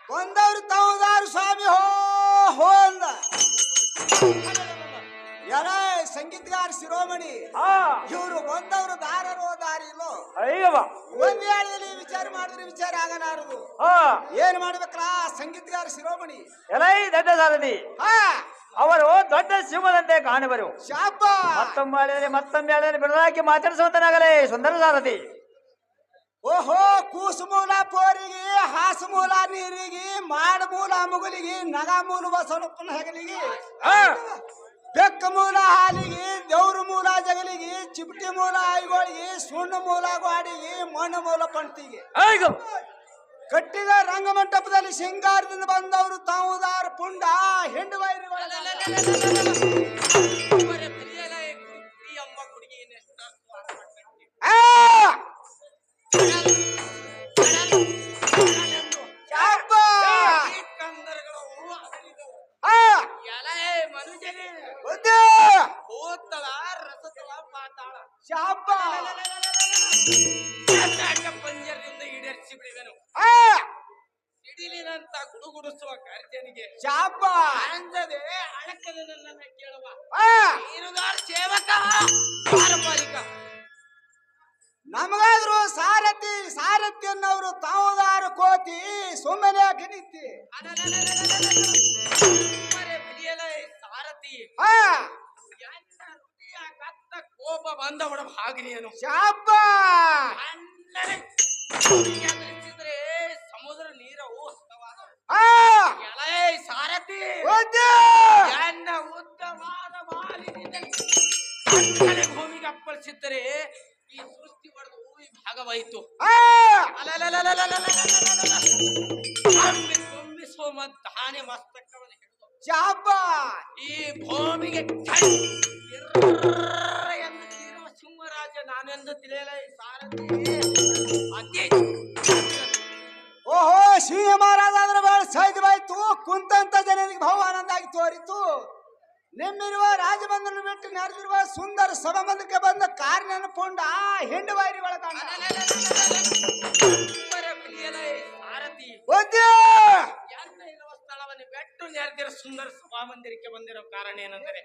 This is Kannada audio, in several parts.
ಬಂದವರು ತಾವುದಾರು ಸ್ವಾಮಿ ಹೋ ಹೋ ಅಂದ ಯಾರ ಸಂಗೀತಗಾರ ಶಿರೋಮಣಿ ಇವರು ಬಂದವರು ದಾರರೋ ದಾರಿ ಇಲ್ಲೋ ಒಂದ್ ವೇಳೆಯಲ್ಲಿ ವಿಚಾರ ಮಾಡಿದ್ರೆ ವಿಚಾರ ಆಗಲಾರದು ಏನ್ ಮಾಡ್ಬೇಕಲ್ಲ ಸಂಗೀತಗಾರ ಶಿರೋಮಣಿ ದೊಡ್ಡ ಸಾರಥಿ ಅವರು ದೊಡ್ಡ ಸಿಂಹದಂತೆ ಕಾಣುವರು ಶಾಪ ಮತ್ತೊಮ್ಮೆ ಬಿಡಲಾಕಿ ಮಾತಾಡಿಸುವಂತನಾಗಲೇ ಸುಂದರ ಸಾರಥಿ ಓಹೋ ಕೂಸುಮೂಲ ಪೋರಿಗೆ ಹಾಸುಮೂಲ ನೀರಿಗೆ ಮಾಡಮೂಲ ಮುಗುಲಿಗೆ ನಗಮೂಲ ಬಸವಪ್ಪನ ಹೆಗಲಿಗೆ ಬೆಕ್ಕ ಮೂಲ ಹಾಲಿಗೆ ದೇವ್ರ ಮೂಲ ಜಗಲಿಗೆ ಚಿಪಟಿ ಮೂಲ ಐಗೋಳಿಗೆ ಸುಣ್ಣ ಮೂಲ ಗೋಡಿಗೆ ಮಣ್ಣು ಮೂಲ ಪಂಟಿಗೆ ಕಟ್ಟಿದ ರಂಗಮಂಟಪದಲ್ಲಿ ಸಿಂಗಾರದಿಂದ ಬಂದವರು ತಾವುದಾರ ಪುಂಡ ಹೆಂಡು ವೈರಿ ಪಂಜರದಿಂದ ಈಡೇರಿಸಿ ಬಿಡುವೆನು ಸಿಡಿಲಿನಂತ ಗುಡುಗುಡಿಸುವ ಕಾರ್ಯನಿಗೆ ಶಾಪ ಅಂಜದೆ ಅಳಕದ ನನ್ನನ್ನ ಕೇಳುವ ನೀರುಗಾರ ಸೇವಕ ಪಾರಪಾಲಿಕ ನಮಗಾದ್ರು ಸಾರಥಿ ಅನ್ನೋರು ತಾವುದಾರು ಕೋತಿ ಸುಮ್ಮನೆ ಕಿಣಿತಿ ಸಾರಥಿ ಕತ್ತ ಕೋಪ ಬಂದವಡ ಭಾಗಿನಿಯನು ಶಾಪ ದ್ರೆ ಸಮುದ್ರ ನೀರವು ಹಸ್ತವಾದ ಎಳೆ ಸಾರಥಿ ಎನ್ನ ಉದ್ದವಾದ ಮಾಲಿನಿಂದ ಭೂಮಿಗೆ ಅಪ್ಪಳಿಸಿದ್ದರೆ ಈ ಸೃಷ್ಟಿ ಹೊಡೆದು ಈ ಭಾಗವಾಯಿತು ತುಂಬಿಸುವ ಧಾನ್ಯ ಮಸ್ತಕವನ್ನು ಹಿಡಿದು ಶಾಪ ಈ ಭೂಮಿಗೆ ಎಂದು ತೀರುವ ಸಿಂಹರಾಜ ನಾನೆಂದು ತಿಳಿಯಲ ಸಾರಥಿ ಅತಿ ಓಹೋ ಸಿಂಹ ಮಹಾರಾಜ ಅಂದ್ರೆ ಬಹಳ ಸಹಜವಾಯ್ತು ಕುಂತಂತ ಜನರಿಗೆ ಭಾವ ಆನಂದ ಆಗಿ ತೋರಿತು ನಿಮ್ಮಿರುವ ರಾಜಬಂಧನ ಬಿಟ್ಟು ನಡೆದಿರುವ ಸುಂದರ ಸಭಾಮಂದಿರಕ್ಕೆ ಬಂದ ಕಾರ್ ನೆನಪುಂಡ ಹೆಂಡು ವೈರಿ ಒಳಗಾಣ ಸಾರಥಿ ಸ್ಥಳವನ್ನು ಬೆಟ್ಟು ನೆರೆದಿರೋ ಸುಂದರ ಸಭಾಮಂದಿರಕ್ಕೆ ಬಂದಿರೋ ಕಾರಣ ಏನೆಂದರೆ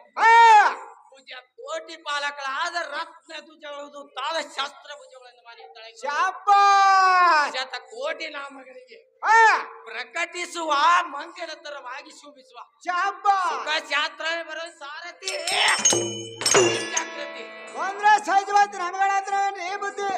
ಪೂಜ್ಯ ಕೋಟಿ ಪಾಲಕಳಾದ ರತ್ನ ಧ್ವಜವುದು ತಾಳ ಶಾಸ್ತ್ರ ಭುಜಗಳನ್ನು ಮಾಡಿದ್ದಾಳೆ ಶತ ಕೋಟಿ ನಾಮಗಳಿಗೆ ಪ್ರಕಟಿಸುವ ಮಂಗಳತರವಾಗಿ ಶೋಭಿಸುವ ಸುಖ ಶಾಸ್ತ್ರ ಬರೋ ಸಾರಥಿ ಜಾಗೃತಿ ಅಂದ್ರೆ ಸಹಜವಾದ ನಮಗಳಾದ್ರೆ ಬುದ್ಧಿ